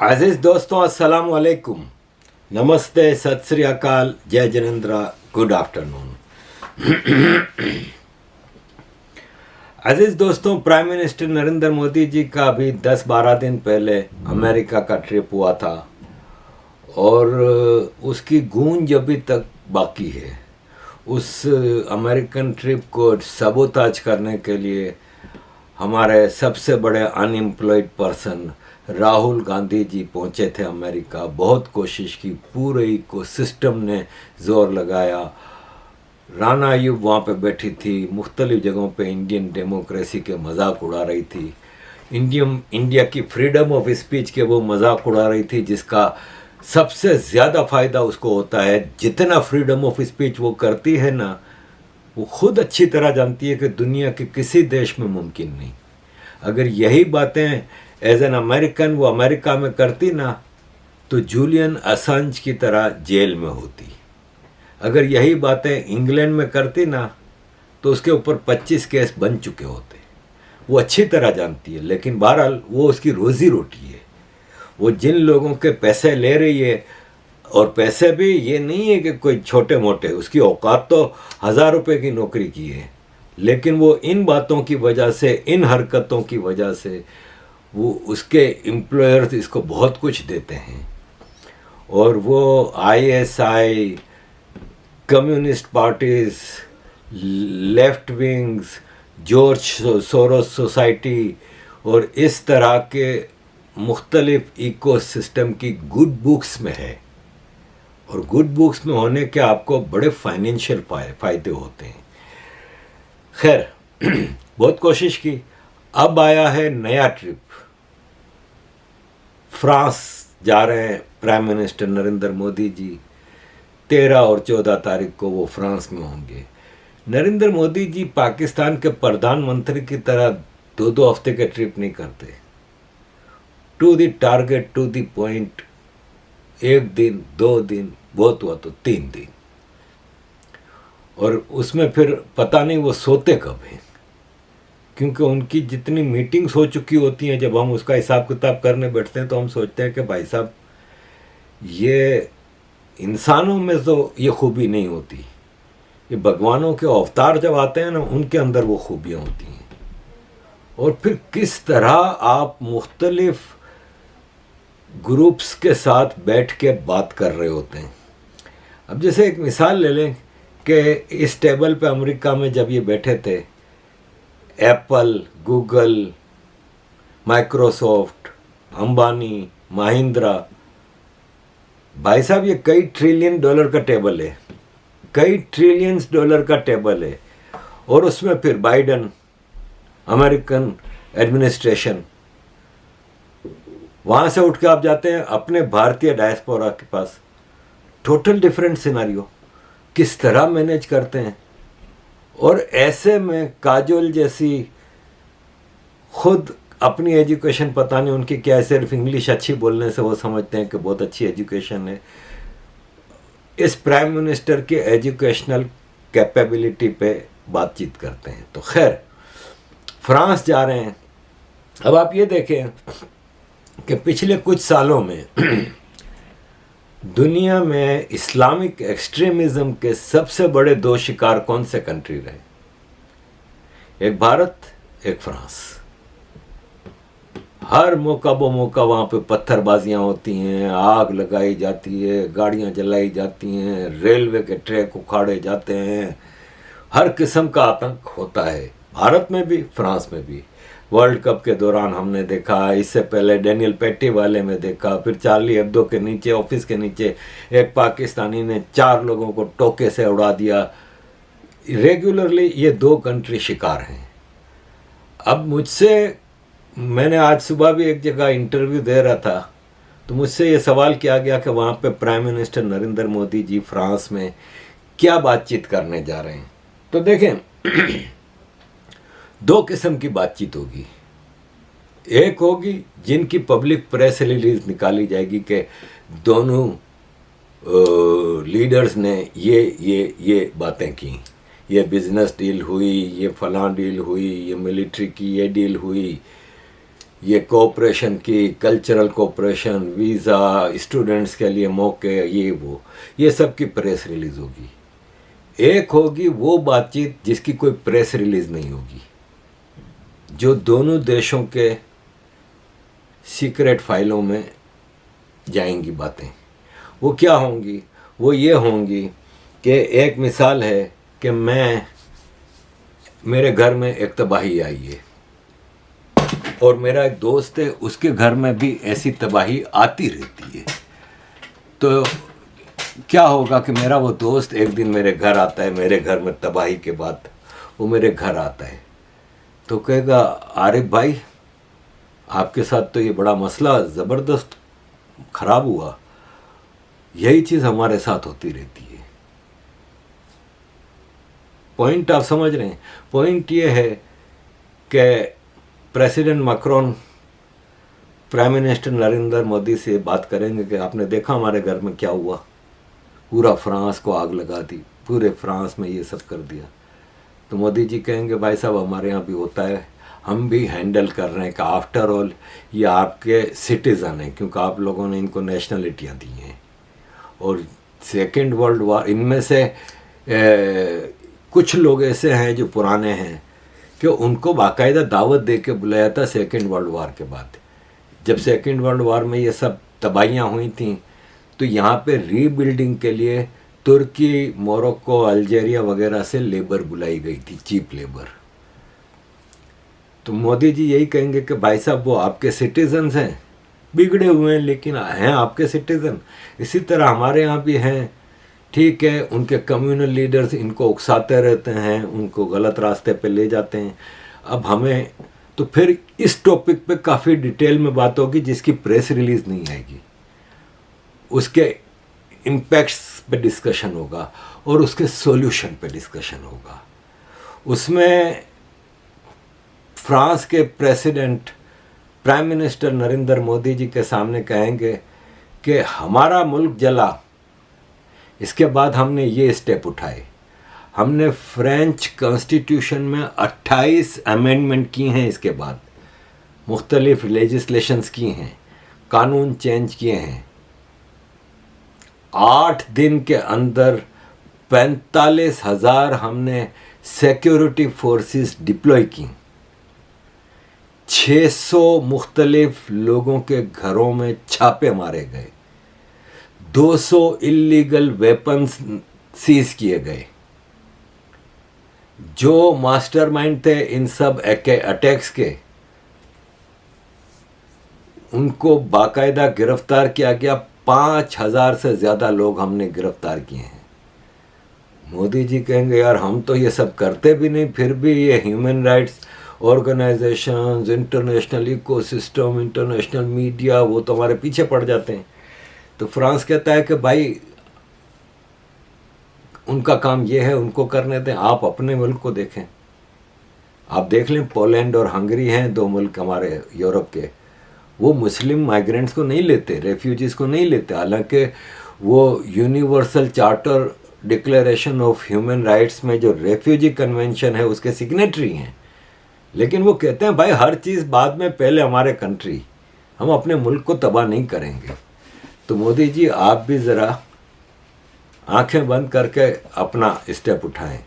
अजीज दोस्तों, अस्सलाम वालेकुम, नमस्ते, सत श्री अकाल, जय जिनेंद्र, गुड आफ्टरनून। अजीज दोस्तों, प्राइम मिनिस्टर नरेंद्र मोदी जी का अभी 10-12 दिन पहले अमेरिका का ट्रिप हुआ था और उसकी गूंज अभी तक बाकी है। उस अमेरिकन ट्रिप को सबोताज करने के लिए हमारे सबसे बड़े अनएम्प्लॉयड पर्सन राहुल गांधी जी पहुंचे थे अमेरिका। बहुत कोशिश की, पूरे इकोसिस्टम ने जोर लगाया। राना अयूब वहाँ पे बैठी थी, मुख्तलिफ जगहों पे इंडियन डेमोक्रेसी के मजाक उड़ा रही थी, इंडिया की फ्रीडम ऑफ स्पीच के वो मजाक उड़ा रही थी, जिसका सबसे ज़्यादा फ़ायदा उसको होता है। जितना फ्रीडम ऑफ स्पीच वो करती है ना, वो खुद अच्छी तरह जानती है कि दुनिया के किसी देश में मुमकिन नहीं। अगर यही बातें एज एन अमेरिकन वो अमेरिका में करती ना, तो जूलियन असांज की तरह जेल में होती। अगर यही बातें इंग्लैंड में करती ना, तो उसके ऊपर 25 केस बन चुके होते। वो अच्छी तरह जानती है, लेकिन बहरहाल वो उसकी रोज़ी रोटी है। वो जिन लोगों के पैसे ले रही है, और पैसे भी ये नहीं है कि कोई छोटे मोटे, उसकी औकात तो 1000 रुपये की नौकरी की है, लेकिन वो इन बातों की वजह से, इन हरकतों की वजह से वो उसके एम्प्लॉयर्स इसको बहुत कुछ देते हैं। और वो ISI, communist parties, left wings, George Soros society और इस तरह के मुख्तलिफ इकोसिस्टम की गुड बुक्स में है। और गुड बुक्स में होने के आपको बड़े फाइनेंशियल फ़ायदे होते हैं। खैर, बहुत कोशिश की, अब आया है नया ट्रिप। फ्रांस जा रहे हैं प्राइम मिनिस्टर नरेंद्र मोदी जी। 13 और 14 तारीख को वो फ्रांस में होंगे। नरेंद्र मोदी जी पाकिस्तान के प्रधानमंत्री की तरह 2-2 हफ्ते के ट्रिप नहीं करते। To the target, to the point. 1 दिन, 2 दिन, बहुत हुआ तो 3 दिन। और उसमें फिर पता नहीं वो सोते कब हैं, क्योंकि उनकी जितनी मीटिंग्स हो चुकी होती हैं, जब हम उसका हिसाब किताब करने बैठते हैं तो हम सोचते हैं कि भाई साहब, ये इंसानों में तो ये खूबी नहीं होती, ये भगवानों के अवतार जब आते हैं ना, उनके अंदर वो खूबियाँ होती हैं। और फिर किस तरह आप मुख्तलिफ ग्रुप्स के साथ बैठ के बात कर रहे होते हैं। अब जैसे एक मिसाल ले लें कि इस टेबल पे अमेरिका में जब ये बैठे थे, Apple, Google, Microsoft, Ambani, Mahindra, भाई साहब ये कई ट्रिलियन डॉलर का टेबल है, कई ट्रिलियंस डॉलर का टेबल है। और उसमें फिर बाइडन, अमेरिकन एडमिनिस्ट्रेशन, वहाँ से उठ के आप जाते हैं अपने भारतीय डायस्पोरा के पास। टोटल डिफरेंट सिनारियो, किस तरह मैनेज करते हैं। और ऐसे में काजोल जैसी खुद अपनी एजुकेशन पता नहीं उनकी क्या है, सिर्फ इंग्लिश अच्छी बोलने से वो समझते हैं कि बहुत अच्छी एजुकेशन है, इस प्राइम मिनिस्टर की एजुकेशनल कैपेबिलिटी पे बातचीत करते हैं। तो खैर, फ्रांस जा रहे हैं। अब आप ये देखें कि पिछले कुछ सालों में दुनिया में इस्लामिक एक्सट्रीमिज्म के सबसे बड़े 2 शिकार कौन से कंट्री रहे? एक भारत, एक फ्रांस। हर मौका ब मौका वहाँ पे पत्थरबाजियाँ होती हैं, आग लगाई जाती है, गाड़ियाँ जलाई जाती हैं, रेलवे के ट्रैक उखाड़े जाते हैं, हर किस्म का आतंक होता है, भारत में भी, फ्रांस में भी। वर्ल्ड कप के दौरान हमने देखा, इससे पहले डेनियल पेटी वाले में देखा, फिर चार्ली हेब्दो के नीचे, ऑफिस के नीचे एक पाकिस्तानी ने 4 लोगों को टोके से उड़ा दिया। रेगुलरली ये 2 कंट्री शिकार हैं। अब मैंने आज सुबह भी एक जगह इंटरव्यू दे रहा था, तो मुझसे ये सवाल किया गया कि वहाँ पे प्राइम मिनिस्टर नरेंद्र मोदी जी फ्रांस में क्या बातचीत करने जा रहे हैं। तो देखें, 2 किस्म की बातचीत होगी। एक होगी जिनकी पब्लिक प्रेस रिलीज निकाली जाएगी कि दोनों लीडर्स ने ये बातें की, ये बिजनेस डील हुई, ये फलां डील हुई, ये मिलिट्री की ये डील हुई, ये कोऑपरेशन की, कल्चरल कोऑपरेशन, वीज़ा, स्टूडेंट्स के लिए मौके, ये वो, ये सब की प्रेस रिलीज़ होगी। एक होगी वो बातचीत जिसकी कोई प्रेस रिलीज़ नहीं होगी, जो दोनों देशों के सीक्रेट फाइलों में जाएंगी बातें। वो क्या होंगी? वो ये होंगी कि एक मिसाल है कि मेरे घर में एक तबाही आई है और मेरा एक दोस्त है, उसके घर में भी ऐसी तबाही आती रहती है। तो क्या होगा कि मेरा वो दोस्त एक दिन मेरे घर आता है, मेरे घर में तबाही के बाद वो मेरे घर आता है, तो कहेगा, आरिफ भाई आपके साथ तो ये बड़ा मसला ज़बरदस्त ख़राब हुआ। यही चीज़ हमारे साथ होती रहती है। पॉइंट आप समझ रहे हैं? पॉइंट ये है कि president Macron prime minister Narendra Modi से बात करेंगे कि आपने देखा हमारे घर में क्या हुआ, पूरा फ्रांस को आग लगा दी, पूरे फ्रांस में ये सब कर दिया। तो मोदी जी कहेंगे, भाई साहब हमारे यहाँ भी होता है, हम भी हैंडल कर रहे हैं कि आफ्टर ऑल ये आपके सिटीज़न हैं, क्योंकि आप लोगों ने इनको नेशनलिटियाँ दी हैं। और सेकेंड वर्ल्ड वार, इनमें से कुछ लोग ऐसे हैं जो पुराने हैं कि उनको बाकायदा दावत दे के बुलाया था सेकेंड वर्ल्ड वार के बाद। जब सेकेंड वर्ल्ड वार में ये सब तबाहियाँ हुई थी तो यहाँ पे रीबिल्डिंग के लिए तुर्की, मोरक्को, अल्जीरिया वगैरह से लेबर बुलाई गई थी, चीप लेबर। तो मोदी जी यही कहेंगे कि भाई साहब वो आपके सिटीजन्स हैं, बिगड़े हुए हैं लेकिन हैं आपके सिटीज़न। इसी तरह हमारे यहाँ भी हैं, ठीक है, उनके कम्युनल लीडर्स इनको उकसाते रहते हैं, उनको गलत रास्ते पे ले जाते हैं। अब हमें तो फिर इस टॉपिक पे काफ़ी डिटेल में बात होगी जिसकी प्रेस रिलीज़ नहीं आएगी, उसके इम्पैक्ट्स पे डिस्कशन होगा और उसके सॉल्यूशन पे डिस्कशन होगा। उसमें फ्रांस के president prime minister Narendra Modi ji के सामने कहेंगे कि हमारा मुल्क जला, इसके बाद हमने ये स्टेप उठाए, हमने फ्रेंच कॉन्स्टिट्यूशन में 28 अमेंडमेंट की हैं, इसके बाद मुख्तलिफ लेजिस्लेशंस की हैं, कानून चेंज किए हैं। 8 दिन के अंदर 45,000 हमने सिक्योरिटी फोर्सेस डिप्लॉय की, 600 मुख्तलिफ लोगों के घरों में छापे मारे गए, 200 इलीगल वेपन्स सीज किए गए। जो मास्टरमाइंड थे इन सब अटैक्स के, उनको बाकायदा गिरफ्तार किया गया। 5,000 से ज़्यादा लोग हमने गिरफ्तार किए हैं। मोदी जी कहेंगे, यार हम तो ये सब करते भी नहीं, फिर भी ये human rights organisations, international ecosystem, international media, वो तो हमारे पीछे पड़ जाते हैं। तो फ्रांस कहता है कि भाई उनका काम ये है, उनको करने दें, आप अपने मुल्क को देखें। आप देख लें, पोलैंड और हंगरी हैं 2 मुल्क हमारे यूरोप के, वो मुस्लिम माइग्रेंट्स को नहीं लेते, रेफ्यूजीज़ को नहीं लेते, हालांकि वो universal charter declaration of human rights में जो रेफ्यूजी कन्वेंशन है उसके सिग्नेटरी हैं। लेकिन वो कहते हैं भाई हर चीज़ बाद में, पहले हमारे कंट्री, हम अपने मुल्क को तबाह नहीं करेंगे। तो मोदी जी आप भी ज़रा आंखें बंद करके अपना स्टेप उठाएं।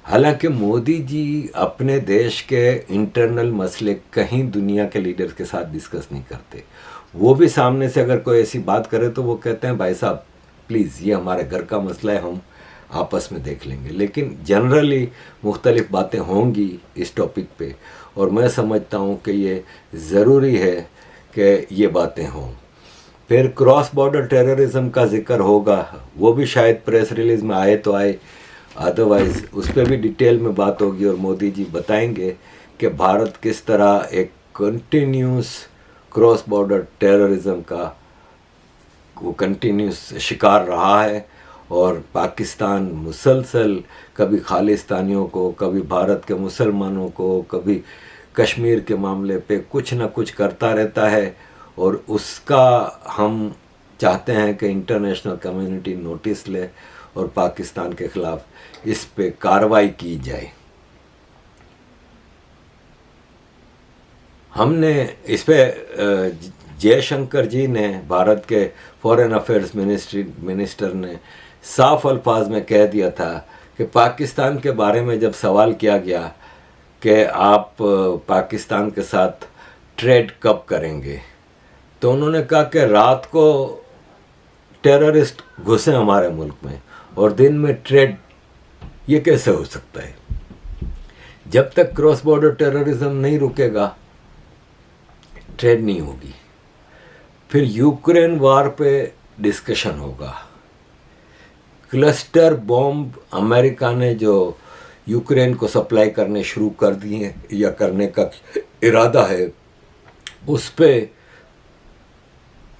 हालांकि मोदी जी अपने देश के इंटरनल मसले कहीं दुनिया के लीडर्स के साथ डिस्कस नहीं करते। वो भी सामने से अगर कोई ऐसी बात करे तो वो कहते हैं भाई साहब प्लीज़ ये हमारे घर का मसला है, हम आपस में देख लेंगे। लेकिन जनरली मुख्तलिफ बातें होंगी इस टॉपिक पे, और मैं समझता हूँ कि ये ज़रूरी है कि ये बातें हों। फिर क्रॉस बॉर्डर टेररिज्म का जिक्र होगा, वो भी शायद प्रेस रिलीज़ में आए तो आए, अदरवाइज़ उस पर भी डिटेल में बात होगी और मोदी जी बताएंगे कि भारत किस तरह एक कंटिन्यूस क्रॉस बॉर्डर टेररिज्म का वो कंटिन्यूस शिकार रहा है, और पाकिस्तान मुसलसल कभी खालिस्तानियों को, कभी भारत के मुसलमानों को, कभी कश्मीर के मामले पे कुछ ना कुछ करता रहता है, और उसका हम चाहते हैं कि इंटरनेशनल कम्युनिटी नोटिस ले और पाकिस्तान के ख़िलाफ़ इस पे कार्रवाई की जाए। हमने इस पे जयशंकर जी ने, भारत के फॉरेन अफेयर्स मिनिस्टर ने साफ अल्फाज में कह दिया था कि पाकिस्तान के बारे में जब सवाल किया गया कि आप पाकिस्तान के साथ ट्रेड कब करेंगे, तो उन्होंने कहा कि रात को टेररिस्ट घुसे हमारे मुल्क में और दिन में ट्रेड, ये कैसे हो सकता है? जब तक क्रॉस बॉर्डर टेररिज्म नहीं रुकेगा, ट्रेड नहीं होगी। फिर यूक्रेन वार पे डिस्कशन होगा। क्लस्टर बॉम्ब अमेरिका ने जो यूक्रेन को सप्लाई करने शुरू कर दिए या करने का इरादा है, उस पे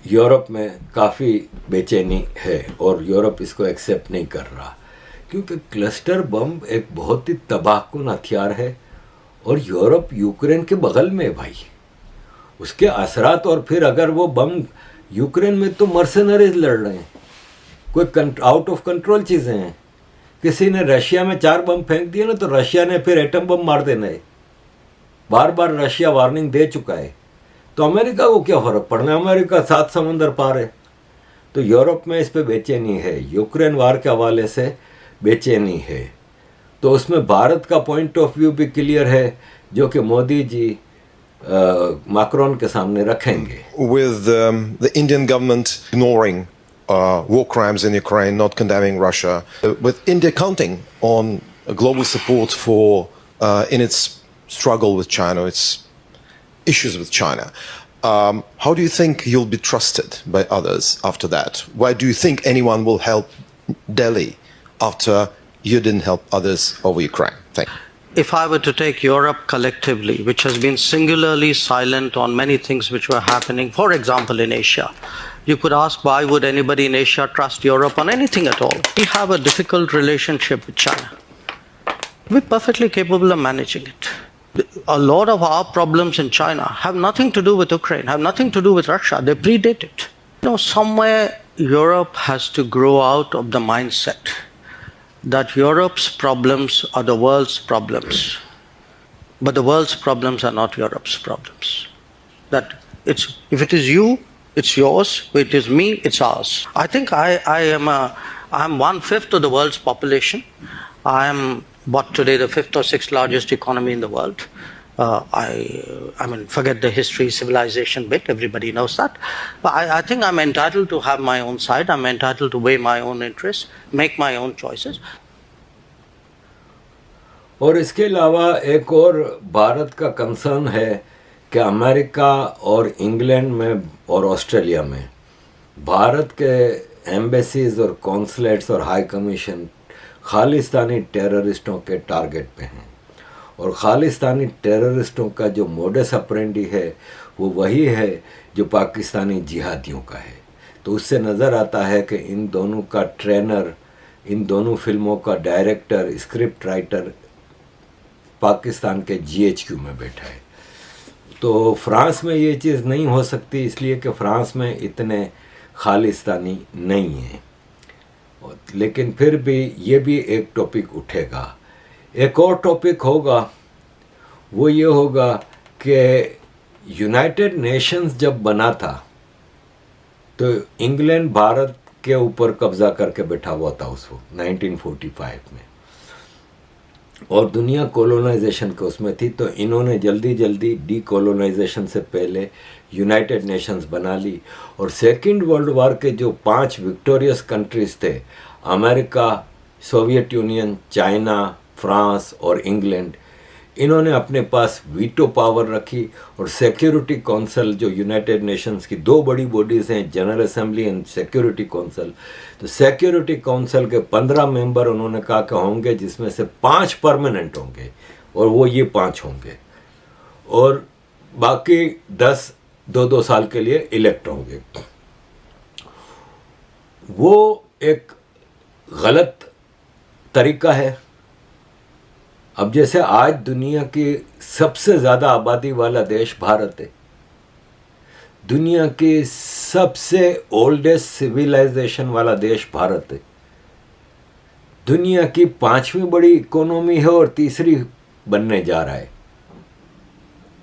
यूरोप में काफ़ी बेचैनी है और यूरोप इसको एक्सेप्ट नहीं कर रहा, क्योंकि क्लस्टर बम एक बहुत ही तबाहकुन हथियार है और यूरोप यूक्रेन के बगल में है भाई। उसके असरात, और फिर अगर वो बम यूक्रेन में, तो मर्सनरीज लड़ रहे हैं, कोई आउट ऑफ कंट्रोल चीज़ें हैं। किसी ने रशिया में 4 बम फेंक दिए ना, तो रशिया ने फिर एटम बम मार देना है। बार बार रशिया वार्निंग दे चुका है, तो अमेरिका को क्या फ़र्क पड़ना है? अमेरिका 7 समंदर पार है। तो यूरोप में इस पे बेचैनी है, यूक्रेन वार के हवाले से बेचैनी है। तो उसमें भारत का पॉइंट ऑफ व्यू भी क्लियर है, जो कि मोदी जी मैक्रोन के सामने रखेंगे। With the Indian government ignoring war crimes in Ukraine, not condemning Russia, with India counting on global support for in its struggle with China, its issues with China. How do you think you'll be trusted by others after that? Why do you think anyone will help Delhi after you didn't help others over Ukraine? Thank you. If I were to take Europe collectively, which has been singularly silent on many things which were happening, for example in Asia, you could ask, why would anybody in Asia trust Europe on anything at all? We have a difficult relationship with China. We're perfectly capable of managing it. A lot of our problems in China have nothing to do with Ukraine, have nothing to do with Russia. They predate it. Somewhere Europe has to grow out of the mindset that Europe's problems are the world's problems, but the world's problems are not Europe's problems. That if it is you, it's yours. If it is me, it's ours. I think I'm 1/5 of the world's population. I am today the 5th or 6th largest economy in the world. I mean, forget the history, civilization bit, everybody knows that. But I think I'm entitled to have my own side, I'm entitled to weigh my own interests, make my own choices. और इसके अलावा एक और भारत का concern है कि America और England में और ऑस्ट्रेलिया में भारत के एम्बेसीज और कॉन्सुलेट्स और हाई कमीशन खालिस्तानी टेररिस्टों के टारगेट पे हैं। और खालिस्तानी टेररिस्टों का जो मोडस ऑपरेंडी है वो वही है जो पाकिस्तानी जिहादियों का है। तो उससे नज़र आता है कि इन दोनों का ट्रेनर, इन दोनों फिल्मों का डायरेक्टर, स्क्रिप्ट राइटर पाकिस्तान के GHQ में बैठा है। तो फ्रांस में ये चीज़ नहीं हो सकती, इसलिए कि फ्रांस में इतने खालिस्तानी नहीं हैं। लेकिन फिर भी ये भी एक टॉपिक उठेगा। एक और टॉपिक होगा, वो ये होगा कि यूनाइटेड नेशंस जब बना था तो इंग्लैंड भारत के ऊपर कब्ज़ा करके बैठा हुआ था उस वक्त 1945 में, और दुनिया कोलोनाइजेशन के उसमें थी। तो इन्होंने जल्दी जल्दी डीकोलोनाइजेशन से पहले यूनाइटेड नेशंस बना ली। और सेकेंड वर्ल्ड वार के जो 5 विक्टोरियस कंट्रीज़ थे, America, Soviet union, China, France और इंग्लैंड, इन्होंने अपने पास वीटो पावर रखी। और सिक्योरिटी काउंसिल, जो यूनाइटेड नेशंस की 2 बड़ी बॉडीज़ हैं, general assembly and security council, तो सिक्योरिटी काउंसिल के 15 मेंबर उन्होंने कहा कि होंगे, जिसमें से 5 परमानेंट होंगे और वो ये 5 होंगे, और बाकी 10 2-2 साल के लिए इलेक्ट होंगे। वो एक गलत तरीका है। अब जैसे आज दुनिया की सबसे ज़्यादा आबादी वाला देश भारत है, दुनिया की सबसे ओल्डेस्ट सिविलाइजेशन वाला देश भारत है, दुनिया की 5वीं बड़ी इकोनॉमी है और तीसरी बनने जा रहा है,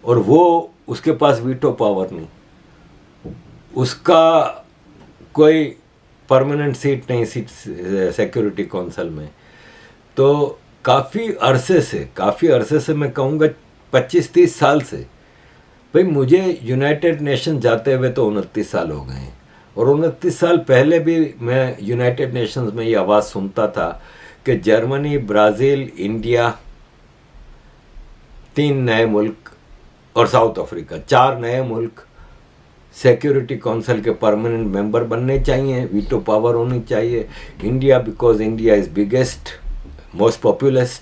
और वो उसके पास वीटो पावर नहीं, उसका कोई परमानेंट सीट नहीं सिक्योरिटी काउंसिल में। तो काफ़ी अरसे से मैं कहूँगा 25-30 साल से, भाई मुझे यूनाइटेड नेशन जाते हुए तो 29 साल हो गए हैं, और 29 साल पहले भी मैं यूनाइटेड नेशंस में ये आवाज़ सुनता था कि जर्मनी, ब्राज़ील, इंडिया, 3 नए मुल्क और साउथ अफ्रीका, 4 नए मुल्क सिक्योरिटी काउंसिल के परमानेंट मेंबर बनने चाहिए, वीटो पावर होनी चाहिए। India because India is biggest, most populous,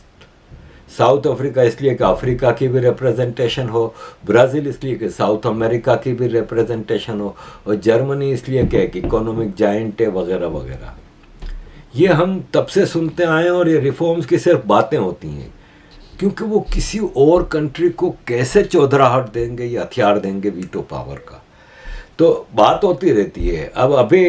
south Africa इसलिए कि अफ्रीका की भी रिप्रेजेंटेशन हो, ब्राज़ील इसलिए कि साउथ अमेरिका की भी रिप्रेजेंटेशन हो, और जर्मनी इसलिए कि एक इकोनॉमिक जाइंट है, वगैरह वगैरह। ये हम तब से सुनते आए हैं, और ये रिफॉर्म्स की सिर्फ बातें होती हैं, क्योंकि वो किसी और कंट्री को कैसे चौधराहट देंगे या हथियार देंगे वीटो पावर का, तो बात होती रहती है। अब अभी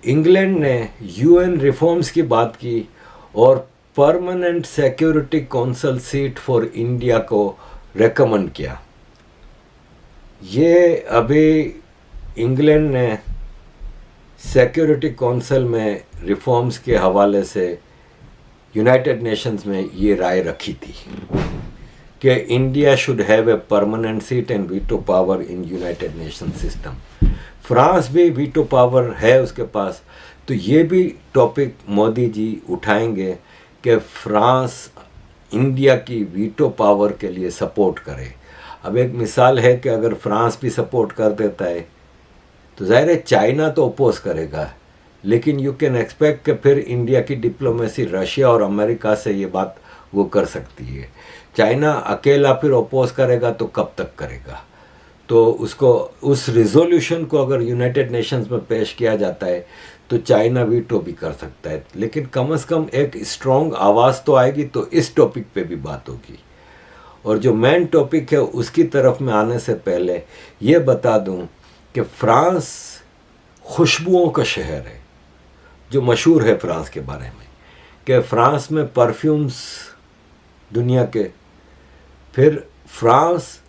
इंग्लैंड ने यूएन रिफॉर्म्स की बात की और permanent security council seat for India को रेकमेंड किया। ये अभी इंग्लैंड ने सिक्योरिटी काउंसिल में रिफॉर्म्स के हवाले से यूनाइटेड नेशंस में ये राय रखी थी कि India should have a permanent seat and veto power in United nation system. France भी वीटो पावर है उसके पास, तो ये भी टॉपिक मोदी जी उठाएंगे कि फ्रांस इंडिया की वीटो पावर के लिए सपोर्ट करे। अब एक मिसाल है कि अगर फ्रांस भी सपोर्ट कर देता है तो ज़ाहिर है चाइना तो अपोज करेगा, लेकिन यू कैन एक्सपेक्ट कि फिर इंडिया की डिप्लोमेसी रशिया और अमेरिका से ये बात वो कर सकती है। चाइना अकेला फिर अपोज करेगा तो कब तक करेगा, तो उसको उस रिजोल्यूशन को अगर यूनाइटेड नेशंस में पेश किया जाता है तो चाइना वीटो भी कर सकता है, लेकिन कम से कम एक स्ट्रॉन्ग आवाज़ तो आएगी, तो इस टॉपिक पे भी बात होगी। और जो मेन टॉपिक है उसकी तरफ में आने से पहले ये बता दूं कि फ्रांस खुशबुओं का शहर है, जो मशहूर है फ्रांस के बारे में कि फ्रांस में परफ्यूम्स दुनिया के, फिर फ्रांस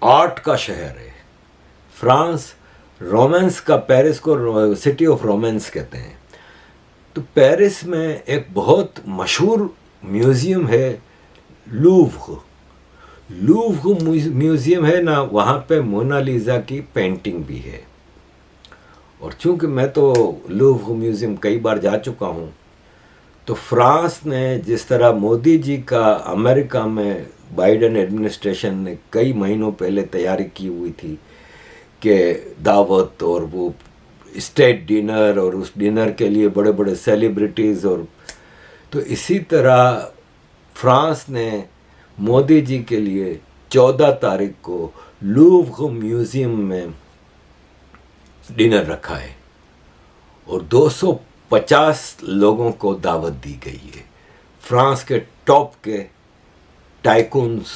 आर्ट का शहर है, फ्रांस रोमांस का, पेरिस को सिटी ऑफ रोमांस कहते हैं। तो पेरिस में एक बहुत मशहूर म्यूज़ियम है लूव्र म्यूज़ियम है ना, वहाँ पे मोनालिसा की पेंटिंग भी है। और चूंकि मैं तो लूव्र म्यूज़ियम कई बार जा चुका हूँ, तो फ्रांस ने जिस तरह मोदी जी का अमेरिका में बाइडेन एडमिनिस्ट्रेशन ने कई महीनों पहले तैयारी की हुई थी कि दावत और वो स्टेट डिनर और उस डिनर के लिए बड़े बड़े सेलिब्रिटीज़, और तो इसी तरह फ्रांस ने मोदी जी के लिए 14 तारीख को लूव्र म्यूज़ियम में डिनर रखा है और 250 लोगों को दावत दी गई है। फ्रांस के टॉप के टाइकून्स,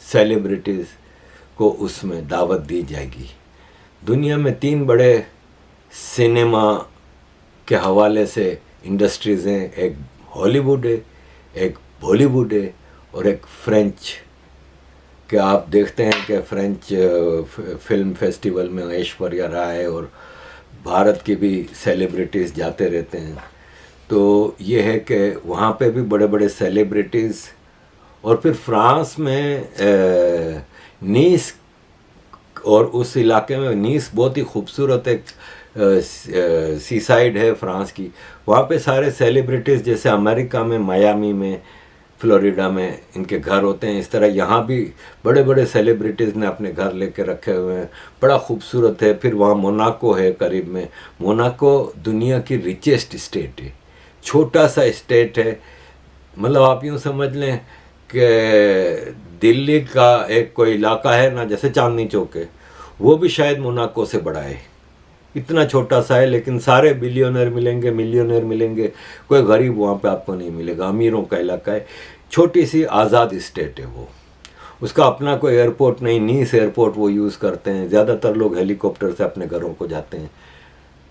सेलिब्रिटीज़ को उसमें दावत दी जाएगी। दुनिया में 3 बड़े सिनेमा के हवाले से इंडस्ट्रीज़ हैं, एक हॉलीवुड है, एक बॉलीवुड है और एक फ्रेंच। कि आप देखते हैं कि फ्रेंच फिल्म फेस्टिवल में ऐश्वर्या राय और भारत की भी सेलिब्रिटीज़ जाते रहते हैं। तो ये है कि वहाँ पे भी बड़े बड़े सेलिब्रिटीज़, और फिर फ्रांस में नीस, और उस इलाके में नीस बहुत ही खूबसूरत एक सी साइड है फ्रांस की, वहाँ पे सारे सेलिब्रिटीज़ जैसे अमेरिका में मायामी में, फ्लोरिडा में इनके घर होते हैं, इस तरह यहाँ भी बड़े बड़े सेलिब्रिटीज़ ने अपने घर लेके रखे हुए हैं, बड़ा खूबसूरत है। फिर वहाँ मोनाको है करीब में, मोनाको दुनिया की रिचेस्ट स्टेट है, छोटा सा स्टेट है, मतलब आप यूँ समझ लें कि दिल्ली का एक कोई इलाका है ना, जैसे चांदनी चौक है, वो भी शायद मोनाको से बड़ा है, इतना छोटा सा है, लेकिन सारे बिलियनर मिलेंगे, मिलियनर मिलेंगे, कोई गरीब वहाँ पे आपको नहीं मिलेगा, अमीरों का इलाका है, छोटी सी आज़ाद स्टेट है वो। उसका अपना कोई एयरपोर्ट नहीं, नीस एयरपोर्ट वो यूज़ करते हैं, ज़्यादातर लोग हेलीकॉप्टर से अपने घरों को जाते हैं,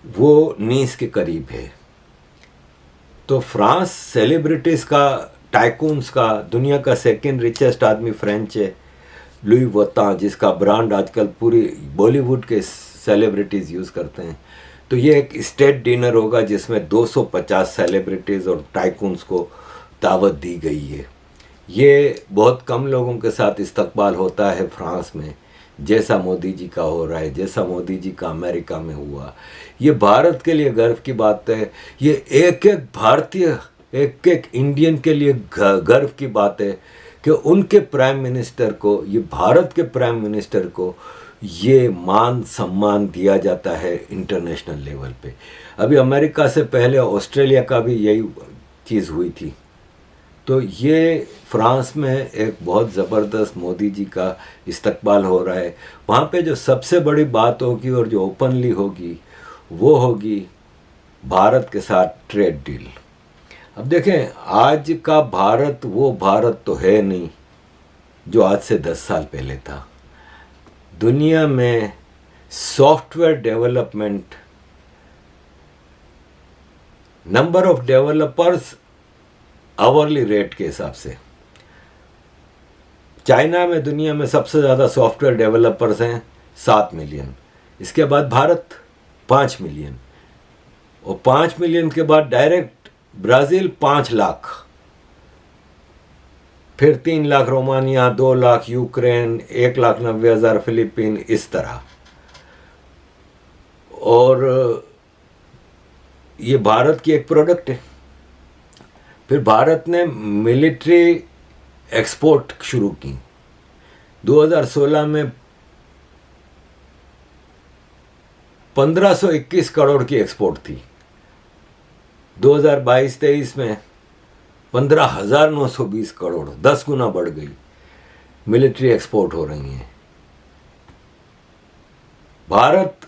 वो नीस के करीब है। तो फ्रांस सेलिब्रिटीज़ का, टाइकून्स का, दुनिया का सेकेंड रिचेस्ट आदमी फ्रेंच है, लुई वुइटन, जिसका ब्रांड आजकल पूरी बॉलीवुड के सेलिब्रिटीज़ यूज़ करते हैं। तो ये एक स्टेट डिनर होगा जिसमें 250 सेलिब्रिटीज़ और टाइकून्स को दावत दी गई है। ये बहुत कम लोगों के साथ इस्तकबाल होता है फ्रांस में, जैसा मोदी जी का हो रहा है, जैसा मोदी जी का अमेरिका में हुआ। ये भारत के लिए गर्व की बात है। ये एक एक भारतीय, एक एक इंडियन के लिए गर्व की बात है कि उनके प्राइम मिनिस्टर को, ये भारत के प्राइम मिनिस्टर को ये मान सम्मान दिया जाता है इंटरनेशनल लेवल पे। अभी अमेरिका से पहले ऑस्ट्रेलिया का भी यही चीज़ हुई थी। तो ये फ्रांस में एक बहुत ज़बरदस्त मोदी जी का इस्तकबाल हो रहा है। वहाँ पे जो सबसे बड़ी बात होगी और जो ओपनली होगी वो होगी भारत के साथ ट्रेड डील। अब देखें, आज का भारत वो भारत तो है नहीं जो आज से 10 साल पहले था। दुनिया में software development, number of developers hourly rate के हिसाब से, चाइना में दुनिया में सबसे ज़्यादा सॉफ्टवेयर डेवलपर्स हैं 7 मिलियन। इसके बाद भारत 5 मिलियन, और 5 मिलियन के बाद डायरेक्ट ब्राज़ील 5 लाख, फिर 3 lakh Romania, 2 lakh Ukraine, 1,90,000 Philippine, इस तरह। और ये भारत की एक प्रोडक्ट है। फिर भारत ने मिलिट्री एक्सपोर्ट शुरू की। 2016 में 1521 करोड़ की एक्सपोर्ट थी। 2022-23 में 15,920 करोड़, 10 गुना बढ़ गई। मिलिट्री एक्सपोर्ट हो रही हैं। भारत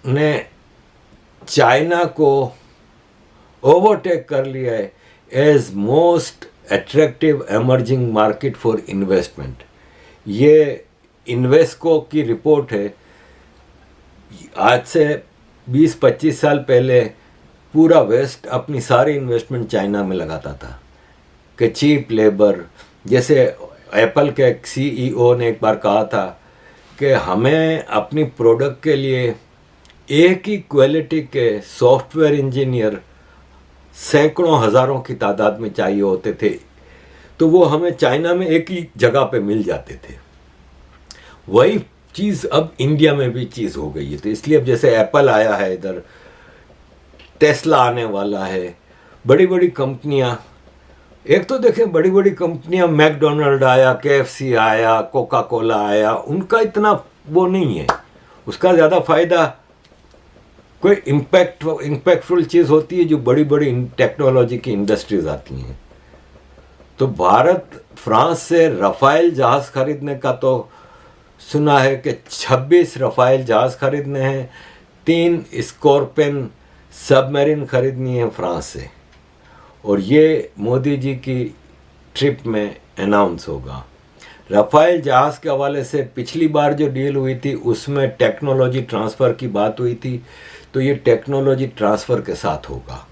ने चाइना को ओवरटेक कर लिया है as most attractive emerging market for investment. ये इन्वेस्को की रिपोर्ट है। आज से 20-25 साल पहले पूरा वेस्ट अपनी सारी इन्वेस्टमेंट चाइना में लगाता था कि चीप लेबर। जैसे एप्पल के CEO ने एक बार कहा था कि हमें अपनी प्रोडक्ट के लिए एक ही क्वालिटी के सॉफ्टवेयर इंजीनियर सैकड़ों हज़ारों की तादाद में चाहिए होते थे, तो वो हमें चाइना में एक ही जगह पे मिल जाते थे। वही चीज़ अब इंडिया में भी चीज़ हो गई है। तो इसलिए अब जैसे एप्पल आया है, इधर टेस्ला आने वाला है, बड़ी बड़ी कंपनियां, एक तो देखें बड़ी बड़ी कंपनियां, मैकडोनल्ड आया, KFC आया, कोका कोला आया, उनका इतना वो नहीं है, उसका ज़्यादा फ़ायदा कोई इम्पैक्टफुल चीज़ होती है जो बड़ी बड़ी टेक्नोलॉजी की इंडस्ट्रीज आती हैं। तो भारत फ्रांस से रफ़ाइल जहाज़ खरीदने का तो सुना है कि 26 रफ़ाइल जहाज़ खरीदने हैं, 3 स्कॉर्पियन सबमरीन खरीदनी है फ्रांस से, और ये मोदी जी की ट्रिप में अनाउंस होगा। रफ़ाइल जहाज़ के हवाले से पिछली बार जो डील हुई थी उसमें टेक्नोलॉजी ट्रांसफ़र की बात हुई थी, तो ये टेक्नोलॉजी ट्रांसफ़र के साथ होगा,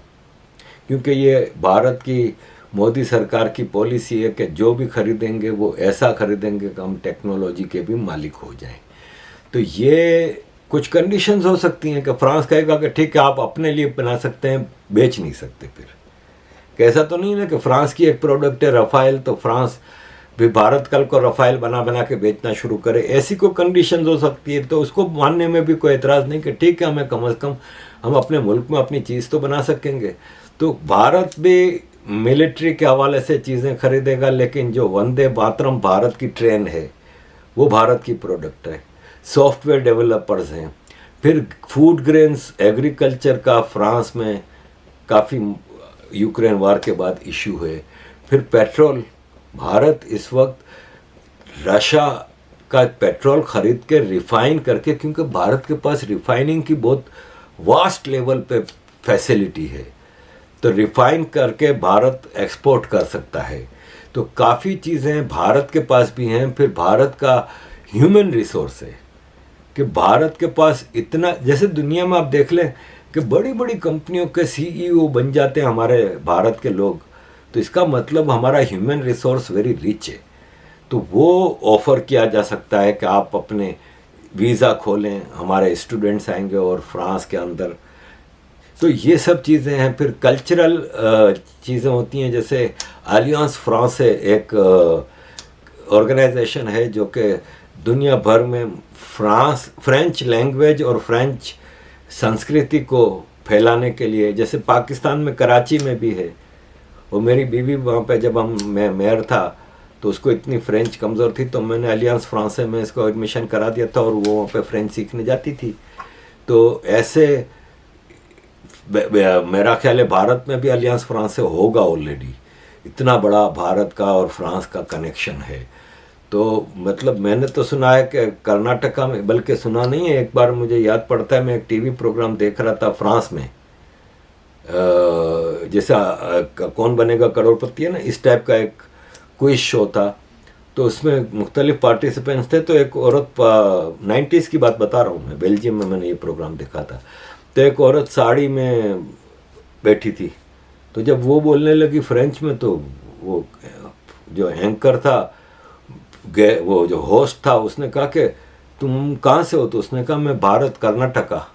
क्योंकि ये भारत की मोदी सरकार की पॉलिसी है कि जो भी खरीदेंगे वो ऐसा खरीदेंगे कि हम टेक्नोलॉजी के भी मालिक हो जाएं। तो ये कुछ कंडीशंस हो सकती हैं कि फ्रांस कहेगा कि ठीक है आप अपने लिए बना सकते हैं, बेच नहीं सकते। फिर कैसा तो नहीं ना कि फ्रांस की एक प्रोडक्ट है रफ़ाइल, तो फ्रांस भी भारत कल को रफ़ाइल बना बना के बेचना शुरू करे, ऐसी कोई कंडीशंस हो सकती है। तो उसको मानने में भी कोई एतराज़ नहीं कि ठीक है, हमें कम से कम हम अपने मुल्क में अपनी चीज़ तो बना सकेंगे। तो भारत भी मिलिट्री के हवाले से चीज़ें खरीदेगा, लेकिन जो वंदे मातरम भारत की ट्रेन है वो भारत की प्रोडक्ट है। सॉफ्टवेयर डेवलपर्स हैं। फिर फूड ग्रेन्स, एग्रीकल्चर का फ्रांस में काफ़ी यूक्रेन वार के बाद इशू है। फिर पेट्रोल, भारत इस वक्त रशिया का पेट्रोल ख़रीद के रिफ़ाइन करके, क्योंकि भारत के पास रिफ़ाइनिंग की बहुत वास्ट लेवल पे फैसिलिटी है, तो रिफ़ाइन करके भारत एक्सपोर्ट कर सकता है। तो काफ़ी चीज़ें भारत के पास भी हैं। फिर भारत का ह्यूमन रिसोर्स है कि भारत के पास इतना, जैसे दुनिया में आप देख लें कि बड़ी बड़ी कंपनियों के CEO बन जाते हैं हमारे भारत के लोग, तो इसका मतलब हमारा ह्यूमन रिसोर्स वेरी रिच है। तो वो ऑफ़र किया जा सकता है कि आप अपने वीज़ा खोलें, हमारे स्टूडेंट्स आएंगे और फ्रांस के अंदर। तो ये सब चीज़ें हैं। फिर कल्चरल चीज़ें होती हैं, जैसे अलियांस फ्रांसे एक ऑर्गेनाइजेशन है जो कि दुनिया भर में फ्रेंच लैंग्वेज और फ्रेंच संस्कृति को फैलाने के लिए, जैसे पाकिस्तान में कराची में भी है। और मेरी बीवी वहाँ पे जब मैं मेयर था तो उसको इतनी फ्रेंच कमज़ोर थी, तो मैंने अलियांस फ्रांसे में इसको एडमिशन करा दिया था और वो वहाँ पे फ्रेंच सीखने जाती थी। तो ऐसे मेरा ख्याल है भारत में भी अलियांस फ्रांसे होगा ऑलरेडी, इतना बड़ा भारत का और फ्रांस का कनेक्शन है। तो मतलब मैंने तो सुना है कि कर्नाटका में, बल्कि सुना नहीं है, एक बार मुझे याद पड़ता है मैं एक टीवी प्रोग्राम देख रहा था फ्रांस में, जैसा कौन बनेगा करोड़पति है ना, इस टाइप का एक क्विज शो था। तो उसमें मुख्तलिफ पार्टिसिपेंट्स थे। तो एक औरत, 90s की बात बता रहा हूँ मैं, बेल्जियम में मैंने ये प्रोग्राम देखा था। तो एक औरत साड़ी में बैठी थी, तो जब वो बोलने लगी फ्रेंच में, तो वो जो एंकर था, वो जो होस्ट था, उसने कहा कि तुम कहाँ से हो? तो उसने कहा मैं भारत, कर्नाटका।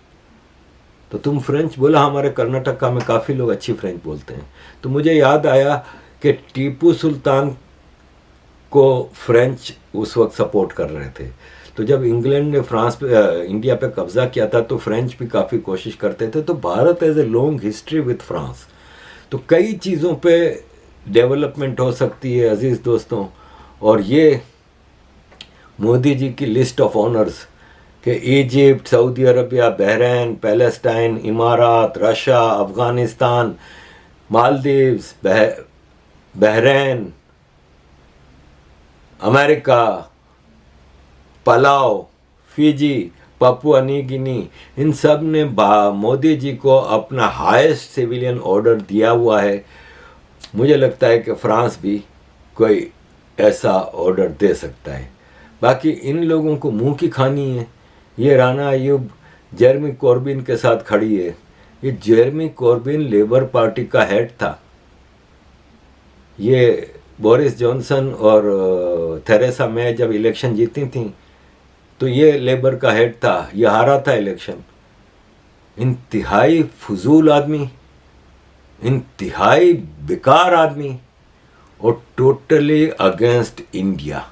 तो तुम फ्रेंच? बोला हमारे कर्नाटका में काफ़ी लोग अच्छी फ्रेंच बोलते हैं। तो मुझे याद आया कि टीपू सुल्तान को फ्रेंच उस वक्त सपोर्ट कर रहे थे। तो जब इंग्लैंड ने फ्रांस पे, इंडिया पे कब्जा किया था, तो फ्रेंच भी काफ़ी कोशिश करते थे। तो Bharat has a long history with France. तो कई चीज़ों पे डेवलपमेंट हो सकती है अजीज़ दोस्तों। और ये मोदी जी की लिस्ट ऑफ ऑनर्स कि Egypt, Saudi Arabia, Bahrain, Palestine, इमारात, Russia, Afghanistan, Maldives, Bahrain, America, Palau, Fiji, Papua New Guinea, इन सब ने मोदी जी को अपना हाईएस्ट सिविलियन ऑर्डर दिया हुआ है। मुझे लगता है कि फ्रांस भी कोई ऐसा ऑर्डर दे सकता है। बाकी इन लोगों को मुंह की खानी है। ये राना अयूब जेरेमी कॉर्बिन के साथ खड़ी है। ये जेरेमी कॉर्बिन लेबर पार्टी का हेड था। ये बोरिस जॉनसन और थेरेसा मे जब इलेक्शन जीती थी तो ये लेबर का हेड था, ये हारा था इलेक्शन। इंतहाई फजूल आदमी, इंतहाई बेकार आदमी और टोटली अगेंस्ट इंडिया।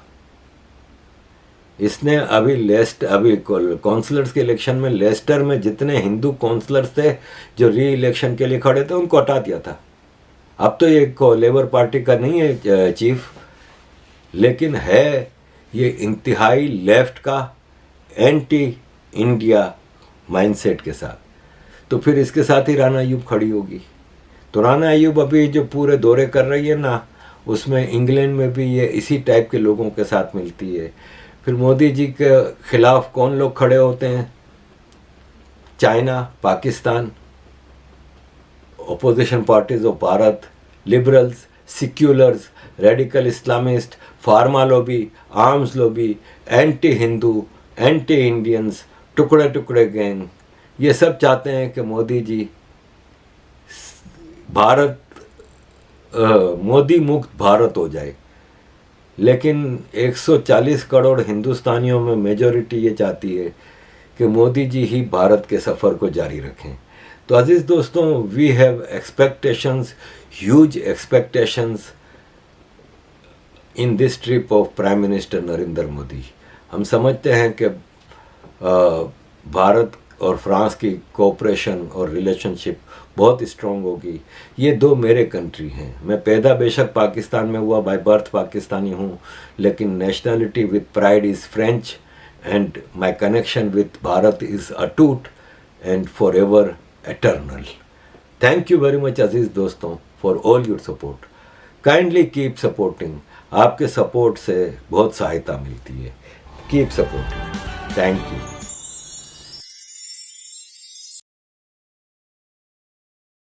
इसने अभी काउंसलर्स के इलेक्शन में लेस्टर में जितने हिंदू काउंसलर्स थे जो री इलेक्शन के लिए खड़े थे, उनको हटा दिया था। अब तो ये लेबर पार्टी का नहीं है चीफ, लेकिन है ये इंतहाई लेफ्ट का एंटी इंडिया माइंडसेट के साथ। तो फिर इसके साथ ही राना अयूब खड़ी होगी। तो राना अयूब अभी जो पूरे दौरे कर रही है ना, उसमें इंग्लैंड में भी ये इसी टाइप के लोगों के साथ मिलती है। फिर मोदी जी के खिलाफ कौन लोग खड़े होते हैं? China, Pakistan, opposition parties of Bharat, liberals, seculars, radical Islamist, pharma lobby, arms lobby, anti Hindu, anti Indians, टुकड़े टुकड़े गैंग, ये सब चाहते हैं कि मोदी जी मोदी मुक्त भारत हो जाए। लेकिन 140 करोड़ हिंदुस्तानियों में मेजॉरिटी ये चाहती है कि मोदी जी ही भारत के सफ़र को जारी रखें। तो अजीज़ दोस्तों, we have expectations, huge expectations in this trip of prime minister Narendra Modi. हम समझते हैं कि भारत और फ्रांस की कोऑपरेशन और रिलेशनशिप बहुत स्ट्रॉन्ग होगी। ये दो मेरे कंट्री हैं। मैं पैदा बेशक पाकिस्तान में हुआ, बाय बर्थ पाकिस्तानी हूँ, लेकिन nationality with pride is French and my connection with Bharat is अटूट and for ever eternal. Thank you very much अजीज़ दोस्तों for all your support. Kindly keep supporting. आपके सपोर्ट से बहुत सहायता मिलती है। Keep supporting. Thank you.